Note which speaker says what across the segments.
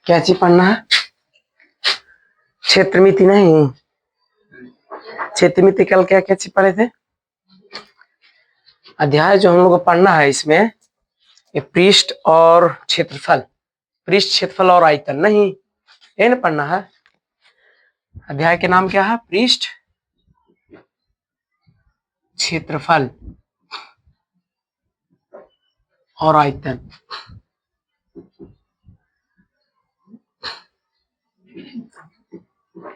Speaker 1: क्या चीज पढ़ना है? क्षेत्रमिति नहीं, क्षेत्रमिति कल क्या क्या चीज पढ़े थे? अध्याय जो हम लोग को पढ़ना है इसमें ये पृष्ठ और क्षेत्रफल, पृष्ठ क्षेत्रफल और आयतन नहीं, ये ना पढ़ना है। अध्याय के नाम क्या है? पृष्ठ क्षेत्रफल और आयतन।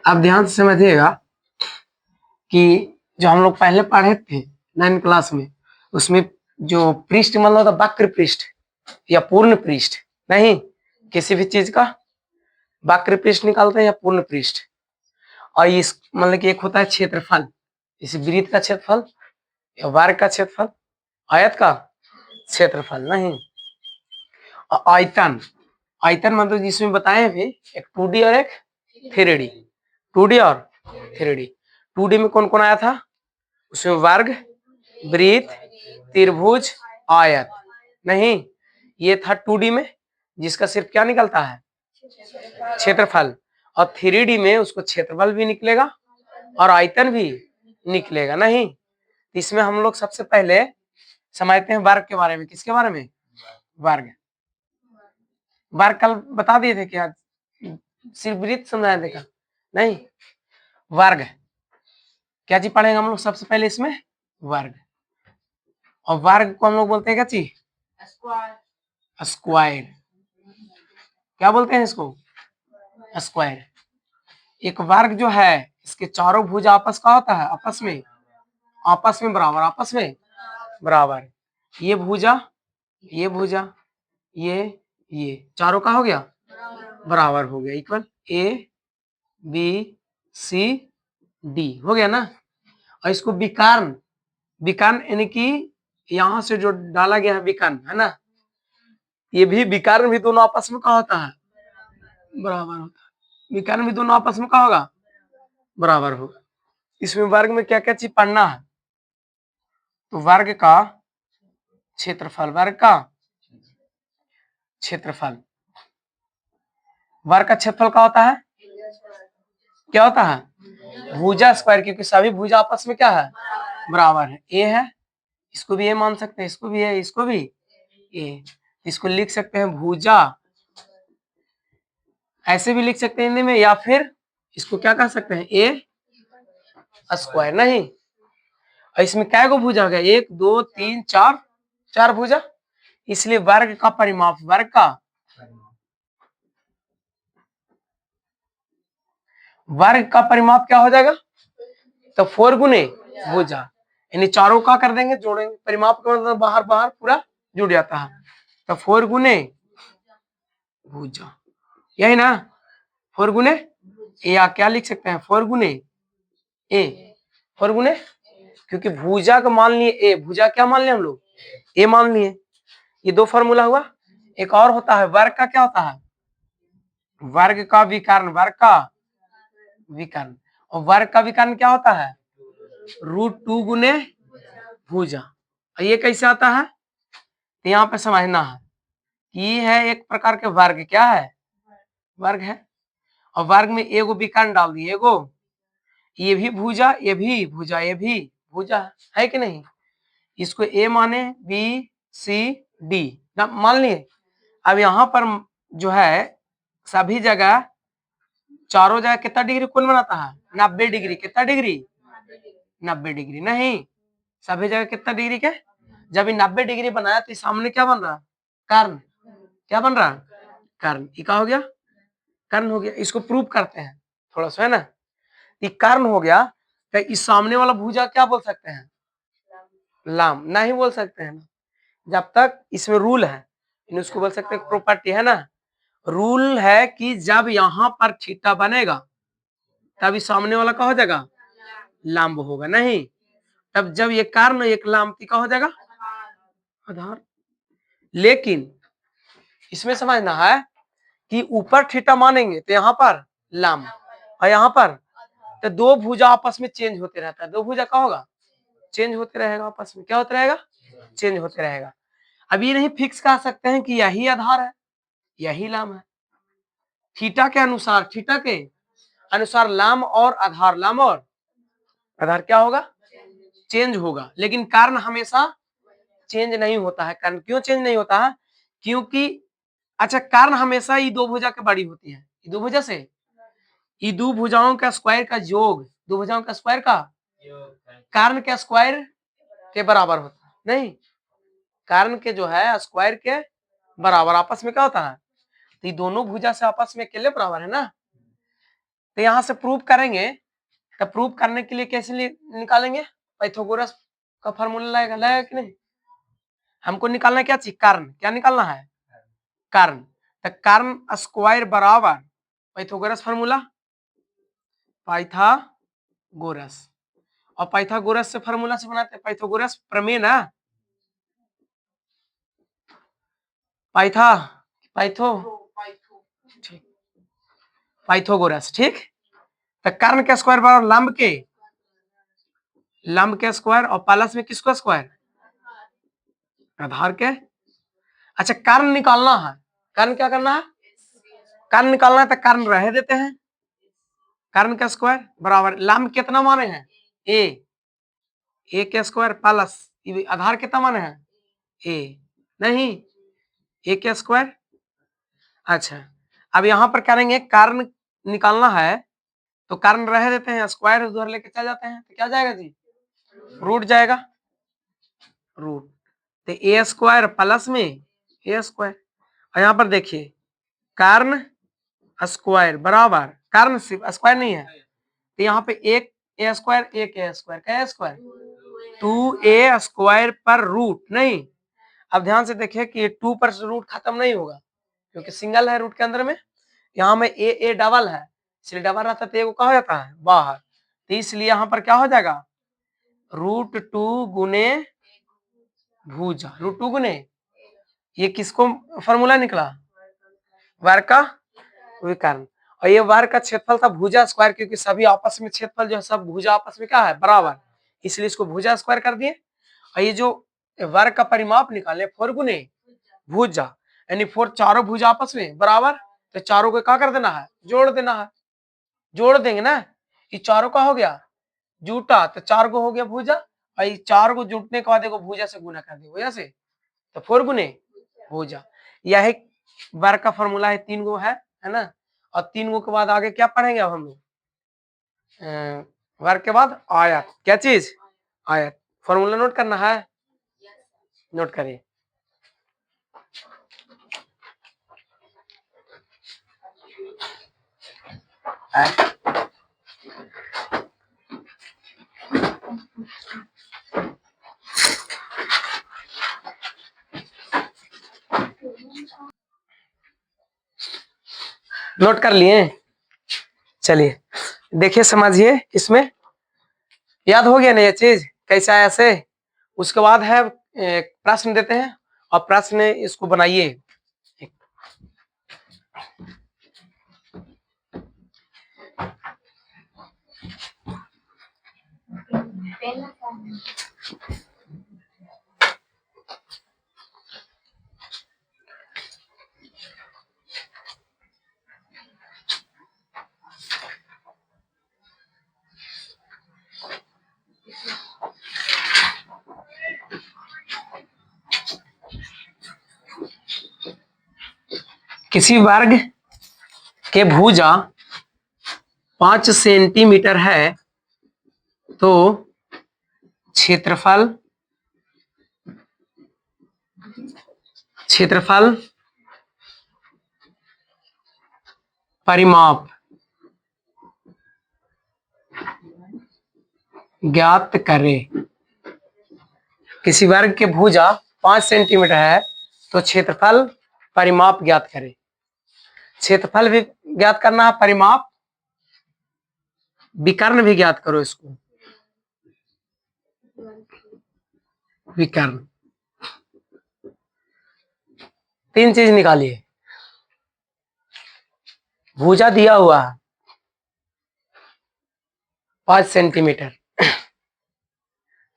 Speaker 1: अब ध्यान से समझिएगा कि जो हम लोग पहले पढ़े थे 9वीं क्लास में, उसमें जो पृष्ठ मतलब था वक्र पृष्ठ या पूर्ण पृष्ठ नहीं, किसी भी चीज का वक्र पृष्ठ निकालते हैं या पूर्ण पृष्ठ। और इस मतलब कि एक होता है क्षेत्रफल, इस वृत्त का क्षेत्रफल या वर्ग का क्षेत्रफल, आयत का क्षेत्रफल नहीं। और आयतन, आयतन मतलब जिसमें बताए थे एक 2D और एक 3D, 2D और 3D। 2D में कौन कौन आया था? उसमें वर्ग, वृत्त, त्रिभुज, आयत नहीं, ये था 2D में जिसका सिर्फ क्या निकलता है? क्षेत्रफल। और 3D में उसको क्षेत्रफल भी निकलेगा और आयतन भी निकलेगा नहीं। इसमें हम लोग सबसे पहले समझते हैं वर्ग के बारे में। किसके बारे में? वर्ग। वर्ग कल बता दिए थे क्या? सिर्फ वृत्त समझाया थे क्या? नहीं, वर्ग क्या चीज पढ़ेंगे हम लोग सबसे पहले इसमें? वर्ग। और वर्ग को हम लोग बोलते हैं क्या चीज? स्क्वायर। क्या बोलते हैं इसको? स्क्वायर। एक वर्ग जो है इसके चारों भुजा आपस का होता है, आपस में बराबर, आपस में बराबर। ये भुजा, ये भुजा, ये चारों का हो गया बराबर, हो गया equal. A B C D हो गया ना। और इसको विकर्ण, विकर्ण यानी कि यहां से जो डाला गया है विकर्ण है ना, ये भी विकर्ण भी दोनों आपस में क्या होता है? बराबर होता है। विकर्ण भी दोनों आपस में क्या होगा? बराबर होगा। इसमें वर्ग में क्या क्या चीज पढ़ना है? तो वर्ग का क्षेत्रफल, वर्ग का क्षेत्रफल, वर्ग का क्षेत्रफल क्या होता है? क्या होता है? भुजा स्क्वायर, क्योंकि सभी भुजा आपस में क्या है? बराबर है। ए है, इसको भी ए मान सकते हैं, इसको भी है, इसको भी ए। इसको लिख सकते हैं भुजा, ऐसे भी लिख सकते हैं हिंदी में, या फिर इसको क्या कह सकते हैं? ए स्क्वायर नहीं। और इसमें क्या गो भुजा हो गया? 1 2 3 4, 4 भुजा। इसलिए वर्ग का परिमाप, वर्ग का, वर्ग का परिमाप क्या हो जाएगा? तो 4 गुने भुजा, यानी चारों का कर देंगे, जोड़ेंगे। परिमाप का मतलब बाहर बाहर पूरा जुड़ जाता है। तो 4 गुने भुजा, यही ना, 4 गुने, या क्या लिख सकते हैं? 4 गुने ए, 4 गुने, क्योंकि भुजा का मान लिए ए, भुजा क्या मान लिया हम लोग? ए मान लिए। ये दो फॉर्मूला हुआ। एक और होता है वर्ग का, क्या होता है? वर्ग का विकर्ण, वर्ग का विकर्ण। और वर्ग का विकर्ण क्या होता है? √2 गुने भुजा। और ये कैसे आता है? तो यहाँ पे समझना है कि ये है एक प्रकार के वर्ग, क्या है? वर्ग है। और वर्ग में एगो विकर्ण डाल दिए, एगो, ये भी भुजा, ये भी भुजा, ये भी भुजा, है कि नहीं? इसको ए माने, बी सी डी ना मान लिए। अब यहाँ पर जो है सभी जगह, चारों जगह कितना डिग्री कोण बनाता है? 90 डिग्री। कितना डिग्री? 90 डिग्री नहीं, सभी जगह कितना डिग्री के? जब ये 90 डिग्री बनाया तो सामने क्या बन रहा? कर्ण। क्या बन रहा? कर्ण। ये क्या हो गया? कर्ण हो गया। इसको प्रूव करते हैं थोड़ा सा, है ना। ये कर्ण हो गया, तो इस सामने वाला भुजा क्या बोल सकते हैं? लाम नहीं बोल सकते हैं ना, जब तक इसमें रूल है, उसको बोल सकते हैं प्रॉपर्टी, है ना। रूल है कि जब यहाँ पर थीटा बनेगा तब इस सामने वाला क्या हो जाएगा? लंब होगा नहीं। तब जब ये कर्ण एक लंब का हो जाएगा आधार। लेकिन इसमें समझना है कि ऊपर थीटा मानेंगे तो यहाँ पर लंब, और यहाँ पर तो दो भुजा आपस में चेंज होते रहता है। दो भुजा क्या होगा? चेंज होते रहेगा आपस में। क्या होता रहेगा? चेंज होते रहेगा। अब ये नहीं फिक्स कह सकते हैं कि यही आधार है, यही लंब है। थीटा के अनुसार लाम और आधार क्या होगा, चेंज होगा। लेकिन कारण हमेशा चेंज नहीं होता है। कारण क्यों चेंज नहीं होता है? क्योंकि अच्छा, कारण हमेशा ई दो भुजा के बड़ी होती है। ई दो भुजा से ई दो भुजाओं का स्क्वायर का योग, दो भुजाओं का स्क्वायर का कारण के स्क्वायर के बराबर होता है। नहीं, कारण के जो है स्क्वायर के बराबर आपस में क्या होता है? तो ये दोनों भुजा से आपस में अकेले बराबर है ना। तो यहां से प्रूव करेंगे, तो प्रूव करने के लिए कैसे निकालेंगे? पाइथागोरस का फॉर्मूला लगेगा कि नहीं? हमको निकालना क्या चाहिए? कारण। क्या निकालना है? कारण। तो कारण स्क्वायर बराबर पाइथागोरस फॉर्मूला, पाइथागोरस। और पाइथागोरस से फॉर्मूला से बनाते हैं पाइथागोरस प्रमेय ना, पाइथागोरस, ठीक। तो कारण के स्क्वायर बराबर लंब के स्क्वायर और प्लस में किसको स्क्वायर? आधार के। अच्छा, कारण निकालना है। कारण क्या करना है? कारण निकालना है। तो कारण रह देते हैं, कारण का स्क्वायर बराबर लंब कितना माने हैं? ए के स्क्वायर प्लस आधार कितना माने हैं? ए नहीं, ए के स्क्वायर। अच्छा, अब यहां पर करेंगे कारण निकालना है, तो कारण रह देते हैं, स्क्वायर उधर लेके चल जाते हैं, तो क्या जाएगा जी? रूट जाएगा, रूट। तो ए स्क्वायर प्लस में ए स्क्वायर। और यहाँ पर देखिए कारण स्क्वायर बराबर, कारण सिर्फ स्क्वायर नहीं है, तो यहाँ पे एक ए स्क्वायर, एक ए स्क्वायर, क्या स्क्वायर? 2a स्क्वायर पर रूट नहीं। अब ध्यान से देखिए कि 2 पर रूट खत्म नहीं होगा, क्योंकि सिंगल है रूट के अंदर में। यहाँ में ए डबल है, इसलिए डबल रहता तो ए कहा जाता है बाहर, तो इसलिए यहाँ पर क्या हो जाएगा? √2 गुने भुजा, √2 गुने ये किसको फॉर्मूला निकला? वर्ग का विकर्ण। और ये वर्ग का क्षेत्रफल था भुजा स्क्वायर, क्योंकि सभी आपस में क्षेत्रफल जो है सब भुजा आपस में क्या है? बराबर, इसलिए इसको भुजा स्क्वायर कर दिए। और ये जो वर्ग का परिमाप निकाले 4 गुने भुजा, यानी 4 चारों भुजा आपस में बराबर, तो चारों को क्या कर देना है? जोड़ देना है। जोड़ देंगे ना, ये चारों का हो गया जूटा, तो 4 को हो गया भुजा, और ये 4 को जुटने के बाद देखो भुजा से गुना कर दिया, भुजा से, तो 4 गुने भुजा। यह वर्ग का फॉर्मूला है, 3 गो है ना। और 3 गो के बाद आगे क्या पढ़ेंगे अब हम लोग? वर्ग के बाद आयत। क्या चीज? आयत। फॉर्मूला नोट करना है, नोट करिए। नोट कर लिए? चलिए देखिए, समझिए, इसमें याद हो गया ना ये चीज कैसा है ऐसे। उसके बाद है प्रश्न देते हैं, और प्रश्न इसको बनाइए। किसी वर्ग के भुजा 5 सेंटीमीटर है, तो क्षेत्रफल परिमाप ज्ञात करें। किसी वर्ग के भुजा 5 सेंटीमीटर है, तो क्षेत्रफल परिमाप ज्ञात करें। क्षेत्रफल भी ज्ञात करना है, परिमाप विकर्ण भी ज्ञात करो। इसको विकर्ण 3 चीज निकालिए। भुजा दिया हुआ है 5 सेंटीमीटर,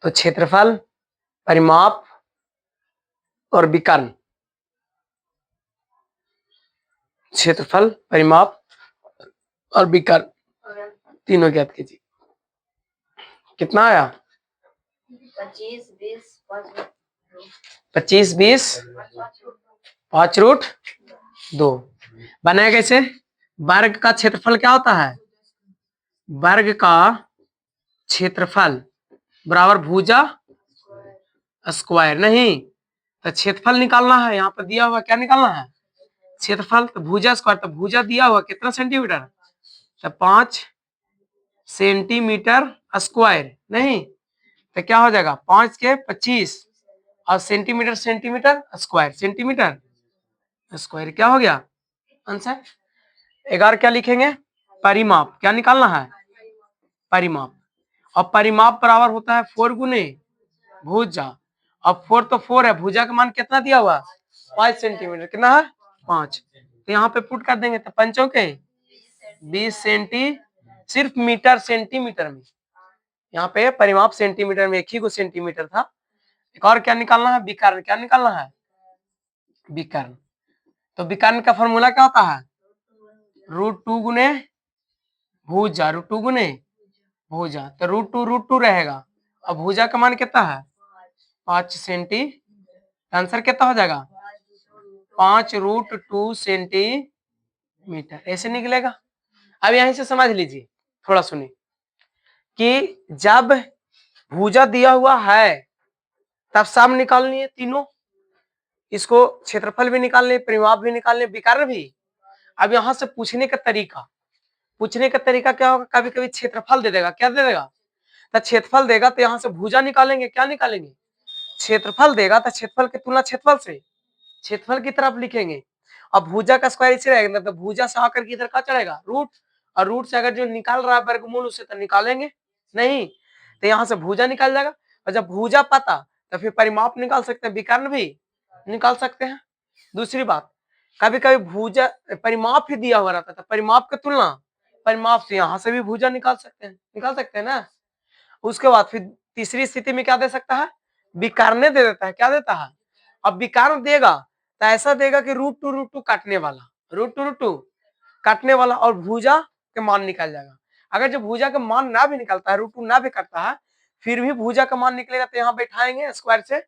Speaker 1: तो क्षेत्रफल, परिमाप और विकर्ण क्षेत्रफल, परिमाप और विकर्ण तीनों ज्ञात कीजिए। कितना आया?
Speaker 2: 25, 20,
Speaker 1: 25, 20, 5√2। बनाया कैसे? वर्ग का क्षेत्रफल क्या होता है? वर्ग का क्षेत्रफल बराबर भुजा स्क्वायर। नहीं तो क्षेत्रफल निकालना है, यहाँ पर दिया हुआ क्या निकालना है? क्षेत्रफल। तो भुजा स्क्वायर, तो भुजा दिया हुआ कितना सेंटीमीटर? तो 5 सेंटीमीटर स्क्वायर। नहीं तो क्या हो जाएगा? 5 के 25 और centimetre centimetre square, centimetre square क्या हो गया आंसर? 11 क्या लिखेंगे? परिमाप। क्या निकालना है? परिमाप। और परिमाप बराबर होता है 4 गुने भुजा। अब 4 तो 4 है, भुजा का मान कितना दिया हुआ? 5 सेंटीमीटर। कितना है? 5। तो यहाँ पे पुट कर देंगे तो 5 के 20 सेंटी, सिर्फ मीटर सेंटीमीटर में। यहाँ पे परिमाप सेंटीमीटर में, एक ही को सेंटीमीटर था। एक और क्या निकालना है? विकर्ण। क्या निकालना है? विकर्ण। तो विकर्ण का फॉर्मूला क्या होता है? √2 गुने भुजा, √2 गुने भुजा। तो √2 रहेगा। अब भुजा का मान कितना है? 5 सेंटी। आंसर कितना हो जाएगा? 5√2 सेंटीमीटर। ऐसे निकलेगा। अब यहीं से समझ लीजिए, थोड़ा सुनिए कि जब भुजा दिया हुआ है तब सम निकालनी है तीनों। इसको क्षेत्रफल भी निकालने, परिमाप भी निकालने, विकर्ण भी। अब यहां से पूछने का तरीका क्या होगा? कभी कभी क्षेत्रफल दे देगा। क्या दे देगा? तो क्षेत्रफल देगा तो यहाँ से भुजा निकालेंगे। क्या निकालेंगे? क्षेत्रफल देगा तो क्षेत्रफल की तुलना क्षेत्रफल से, क्षेत्रफल की तरफ लिखेंगे। अब भुजा का स्क्वायर इसे रहेगा तो भुजा से आकर के इधर का चढ़ेगा रूट, और रूट से अगर जो निकाल रहा है वर्गमूल उसे तो निकालेंगे नहीं, तो यहाँ से भुजा निकाल जाएगा। और जब भुजा पता तो फिर परिमाप निकाल सकते हैं, विकर्ण भी निकाल सकते हैं। दूसरी बात, कभी कभी भुजा परिमाप ही दिया हुआ रहता था, परिमाप की तुलना परिमाप से यहाँ से भी भुजा निकाल सकते हैं ना। उसके बाद फिर तीसरी स्थिति में क्या दे सकता है? विकर्ण दे देता है। क्या देता है? अब विकर्ण देगा तो ऐसा देगा कि √2 काटने वाला, √2 काटने वाला, और भुजा के मान निकल जाएगा। अगर जो भुजा का मान ना भी निकलता है, √2 ना भी काटता है, फिर भी भुजा का मान निकलेगा तो यहाँ बैठाएंगे स्क्वायर से,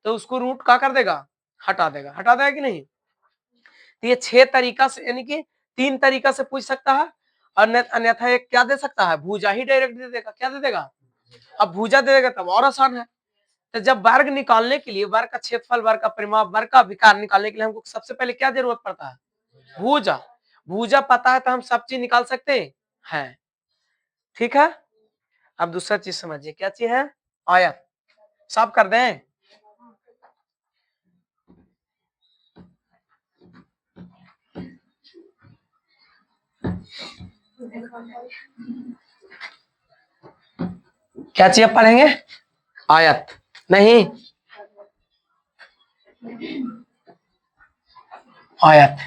Speaker 1: तो उसको रूट का कर देगा, हटा देगा कि नहीं। तो ये 6 तरीका से, यानी कि 3 तरीका से पूछ सकता है, और अन्यथा एक क्या दे सकता है? भुजा ही डायरेक्ट दे देगा। क्या दे देगा? अब भुजा दे देगा तब और आसान है। तो जब वर्ग निकालने के लिए, वर्ग का क्षेत्रफल, वर्ग का परिमाप, वर्ग का विकर्ण निकालने के लिए हमको सबसे पहले क्या जरूरत पड़ता है? भुजा। भुजा पता है तो हम सब चीज निकाल सकते हैं। ठीक है। अब दूसरा चीज समझिए, क्या चीज है? आयत। साफ कर दें। क्या चीज पढ़ेंगे? आयत। नहीं, आयत।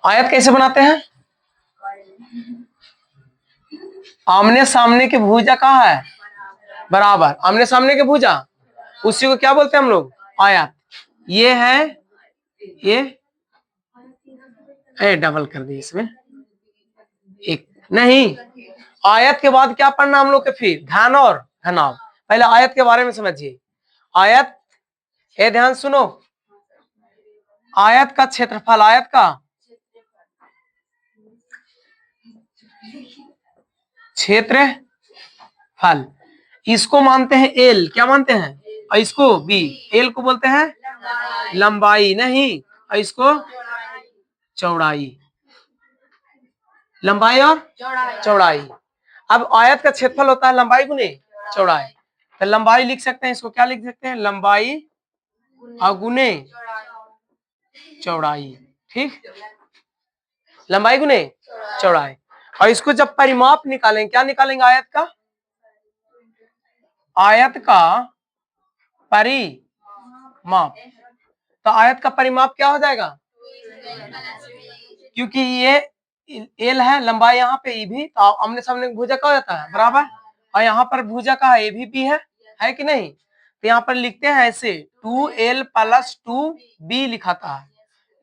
Speaker 1: आयत कैसे बनाते हैं? आमने सामने की भुजा कहाँ है? बराबर। आमने सामने की भुजा, उसी को क्या बोलते हैं हम लोग? आयत। ये है, ये डबल कर दी इसमें एक। नहीं, आयत के बाद क्या पढ़ना हम लोग के? फिर घन और घनाभ। पहले आयत के बारे में समझिए। आयत, ये ध्यान सुनो, आयत का क्षेत्रफल, आयत का क्षेत्रफल, इसको मानते हैं एल। क्या मानते हैं? और इसको बी। एल को बोलते हैं लंबाई, नहीं, और इसको चौड़ाई। लंबाई और चौड़ाई। अब आयत का क्षेत्रफल होता है लंबाई गुने चौड़ाई। तो लंबाई लिख सकते हैं, इसको क्या लिख सकते हैं? लंबाई और गुने चौड़ाई। ठीक, लंबाई गुने चौड़ाई। और इसको जब परिमाप निकालेंगे, क्या निकालेंगे? आयत का, आयत का परिमाप। तो आयत का परिमाप क्या हो जाएगा? क्योंकि ये एल है, लंबाई यहाँ पे ई भी, तो आमने सामने भुजा का हो जाता है बराबर, और यहाँ पर भुजा का ए भी बी है कि नहीं। तो यहाँ पर लिखते हैं ऐसे 2L + 2B लिखाता है,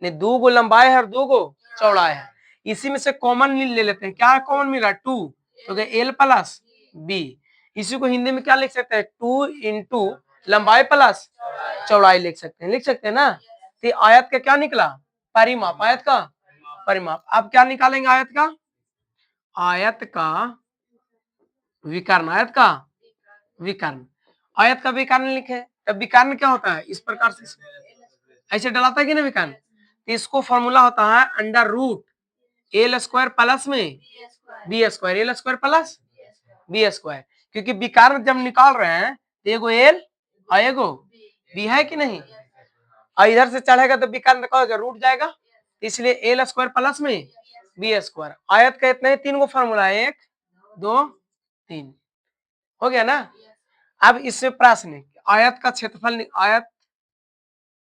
Speaker 1: नहीं, 2 गो लंबाई है और 2 गो चौड़ाई है। इसी में से कॉमन ले लेते हैं। क्या कॉमन मिला? 2, तो एल प्लस बी। इसी को हिंदी में क्या लिख सकते हैं? 2 इंटू लंबाई प्लस चौड़ाई लिख सकते हैं। लिख सकते हैं ना। तो आयत का क्या निकला? परिमाप। आयत का परिमाप। अब क्या निकालेंगे? आयत का विकर्ण। आयत का विकर्ण। आयत का विकर्ण लिखे। तब विकर्ण क्या होता है? इस प्रकार से ऐसे डलाता है कि ना विकर्ण। तो इसको फॉर्मूला होता है under root L square plus में B square. L square plus B square, क्योंकि विकर्ण जब निकाल रहे हैं तो एगो एल और एगो बी है कि नहीं। और इधर से चढ़ेगा तो विकर्ण का रूट जाएगा, इसलिए एल स्क्वायर प्लस में बी स्क्वायर। आयत का इतने 3 गो फॉर्मूला है, 1 2 3। हो गया ना। अब इससे प्रश्न आयत का क्षेत्रफल, आयत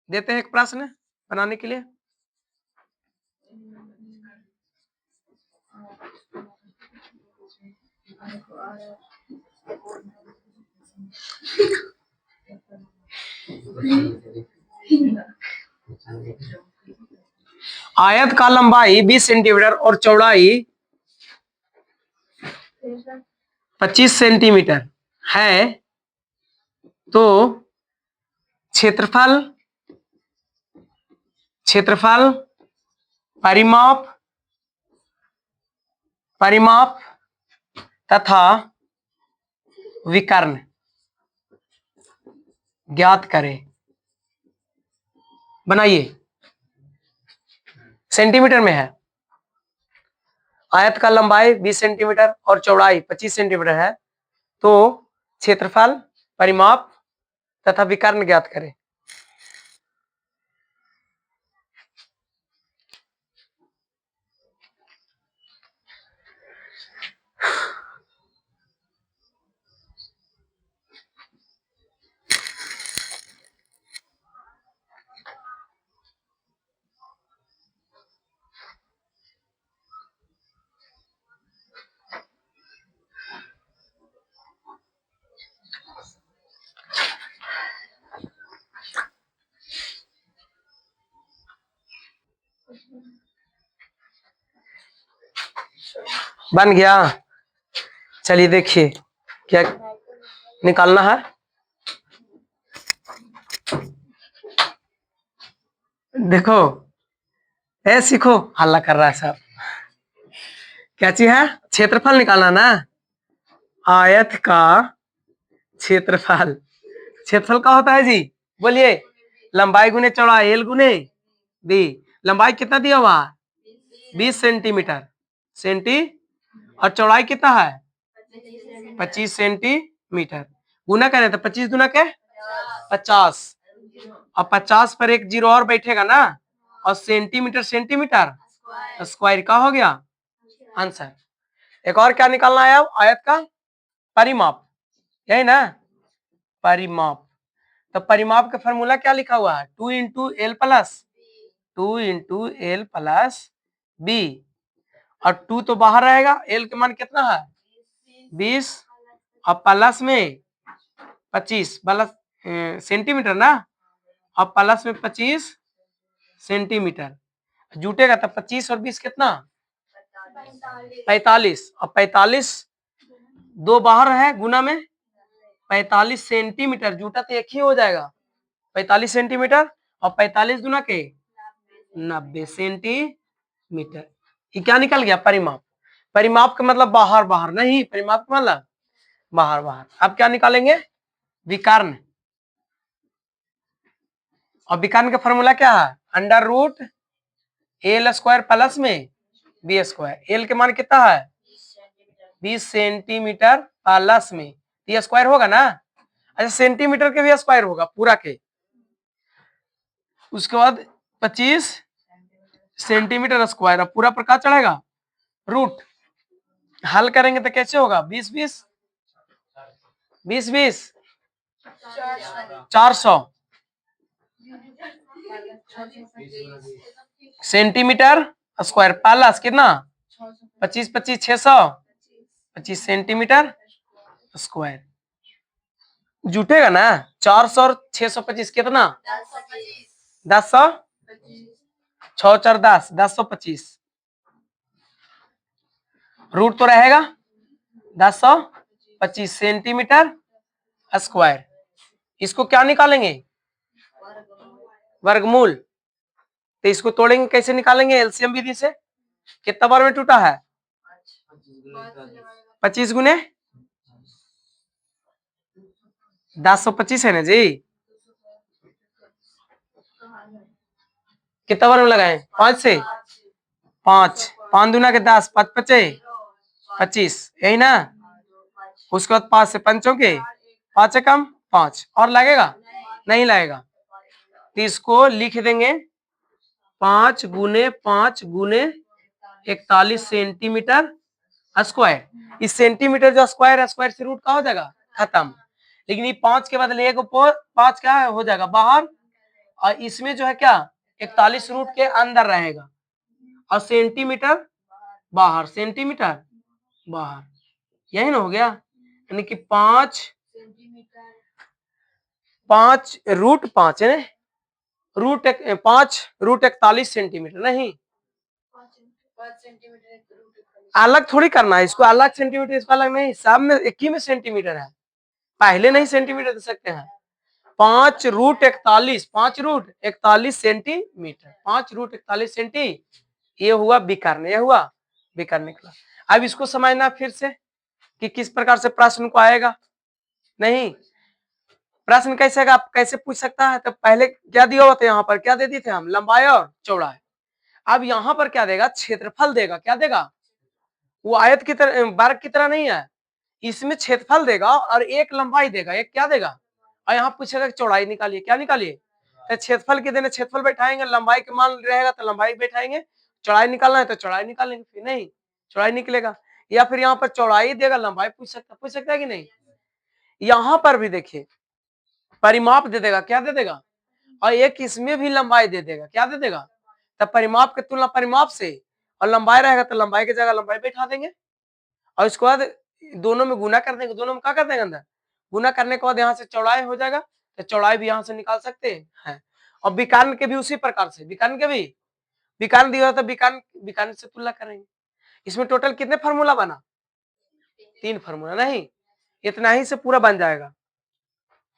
Speaker 1: देते हैं एक प्रश्न बनाने के लिए। आयत का लंबाई 20 सेंटीमीटर और चौड़ाई 25 सेंटीमीटर है, तो क्षेत्रफल परिमाप तथा विकर्ण ज्ञात करें। बनाइए। सेंटीमीटर में है। आयत का लंबाई 20 सेंटीमीटर और चौड़ाई 25 सेंटीमीटर है, तो क्षेत्रफल, परिमाप तथा विकर्ण ज्ञात करें। बन गया। चलिए देखिए क्या निकालना है। देखो, ए सीखो, हल्ला कर रहा है सब। क्या चीज है? क्षेत्रफल निकालना ना। आयत का क्षेत्रफल का होता है जी, बोलिए। लंबाई गुने चौड़ाई, एल गुने बी। लंबाई कितना दिया हुआ? 20 सेंटी और चौड़ाई कितना है? 25 सेंटीमीटर। गुना करें तो 25 गुना के 50, और 50 पर एक जीरो और बैठेगा ना, और सेंटीमीटर स्क्वायर का हो गया आंसर। एक और क्या निकालना है अब? आयत का परिमाप, यही ना। परिमाप, तो परिमाप का फॉर्मूला क्या लिखा हुआ है? 2 इंटू एल प्लस बी। और 2 तो बाहर रहेगा, एल का मान कितना है? 20 और प्लस में 25 प्लस सेंटीमीटर ना, और प्लस में 25 सेंटीमीटर जुटेगा तो 25 और 20 कितना? 45। और 45 दो बाहर है, गुना में 45 सेंटीमीटर जुटा तो एक ही हो जाएगा, 45 सेंटीमीटर। और 45 गुना के 90 सेंटीमीटर। ये क्या निकल गया? परिमाप। परिमाप का मतलब बाहर बाहर नहीं, परिमाप का मतलब बाहर बाहर। अब क्या निकालेंगे? विकर्ण। और विकर्ण का फॉर्मूला क्या है? Under root L square plus में बी स्क्वायर। एल के मान कितना है? 20 सेंटीमीटर प्लस में, ये स्क्वायर होगा ना। अच्छा, सेंटीमीटर के भी स्क्वायर होगा पूरा के। उसके बाद 25 सेंटीमीटर स्क्वायर, अब पूरा पर क्या चढ़ेगा? रूट। हल करेंगे तो कैसे होगा? 20 20 20 20 400 सेंटीमीटर स्क्वायर प्लस कितना? 25 25 600 25 सेंटीमीटर स्क्वायर जुटेगा ना। 400 और 625 कितना? 10 6 4 10, 1025 रूट तो रहेगा 1025 सेंटीमीटर स्क्वायर। इसको क्या निकालेंगे? वर्गमूल। तो इसको तोड़ेंगे, कैसे निकालेंगे? एलसीएम विधि से। कितना बार में टूटा है? 25 गुने 1025 है ना जी। कितना बार में लगाए? 5 से 5 5 दूना के 10, 5 पचे 25, यही ना। उसके बाद 5 से पंचों के 5 कम 5, और लगेगा? नहीं लगेगा। तो इसको लिख देंगे 5 गुने 5 गुने 41 सेंटीमीटर स्क्वायर। इस सेंटीमीटर जो स्क्वायर है, स्क्वायर से रूट का हो जाएगा खत्म। लेकिन ये 5 के बदले एक ऊपर 5 क्या हो जाएगा? बाहर। और इसमें जो है क्या? 41 रूट के अंदर रहेगा और सेंटीमीटर बाहर, सेंटीमीटर बाहर। यही ना हो गया। यानी कि 5 रूट 5 है, रूट 5 रूट 41 सेंटीमीटर। नहीं, अलग थोड़ी करना है इसको, अलग सेंटीमीटर इसको अलग नहीं, सब में एक ही में सेंटीमीटर है, पहले नहीं सेंटीमीटर दे सकते हैं। 5 root 41, 5 root 41 centimetre, 5 root 41 centi. ये हुआ विकर्ण, ये हुआ विकर्ण निकला। अब इसको समझना फिर से कि किस प्रकार से प्रश्न को आएगा। नहीं, प्रश्न कैसे आएगा, आप कैसे पूछ सकता है? तो पहले क्या दिया हुआ था? यहाँ पर क्या दे दिए थे हम? लंबाई और चौड़ाई। अब यहाँ पर क्या देगा? क्षेत्रफल देगा। क्या देगा? वो आयत की तरह, वर्ग की तरह नहीं है, इसमें क्षेत्रफल देगा और एक लंबाई देगा, एक क्या देगा? और यहाँ पूछेगा चौड़ाई निकालिए। क्या निकालिए? तो क्षेत्रफल के देने क्षेत्रफल बैठाएंगे, लंबाई के मान रहेगा तो लंबाई बैठाएंगे, चौड़ाई निकालना है तो चौड़ाई निकालेंगे। फिर नहीं, चौड़ाई निकलेगा। या फिर यहाँ पर चौड़ाई देगा, लंबाई पूछ सकता है कि नहीं। यहाँ पर भी देखिए परिमाप दे देगा। क्या दे देगा? और एक इसमें भी लंबाई दे देगा। क्या दे देगा? तब परिमाप की तुलना परिमाप से, और लंबाई रहेगा तो लंबाई की जगह लंबाई बैठा देंगे, और इसके बाद दोनों में गुना कर देंगे। दोनों में क्या कर देंगे? अंदर गुना करने के बाद यहाँ से चौड़ाई हो जाएगा, तो चौड़ाई भी यहाँ से निकाल सकते हैं। और विकर्ण के भी उसी प्रकार से, विकर्ण के भी, विकर्ण दिया तो विकर्ण से तुलना करेंगे। इसमें टोटल कितने फार्मूला बना? 3 फार्मूला। नहीं, इतना ही से पूरा बन जाएगा।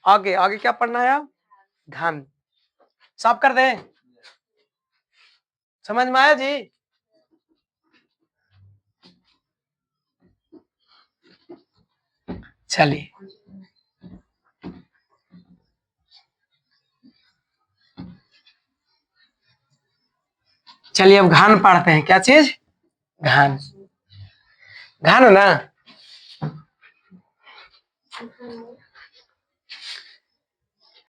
Speaker 1: आगे आगे क्या पढ़ना है? आप घन साफ कर दे। समझ में आया जी? चलिए चलिए अब घन पढ़ते हैं। क्या चीज? घन। घन ना,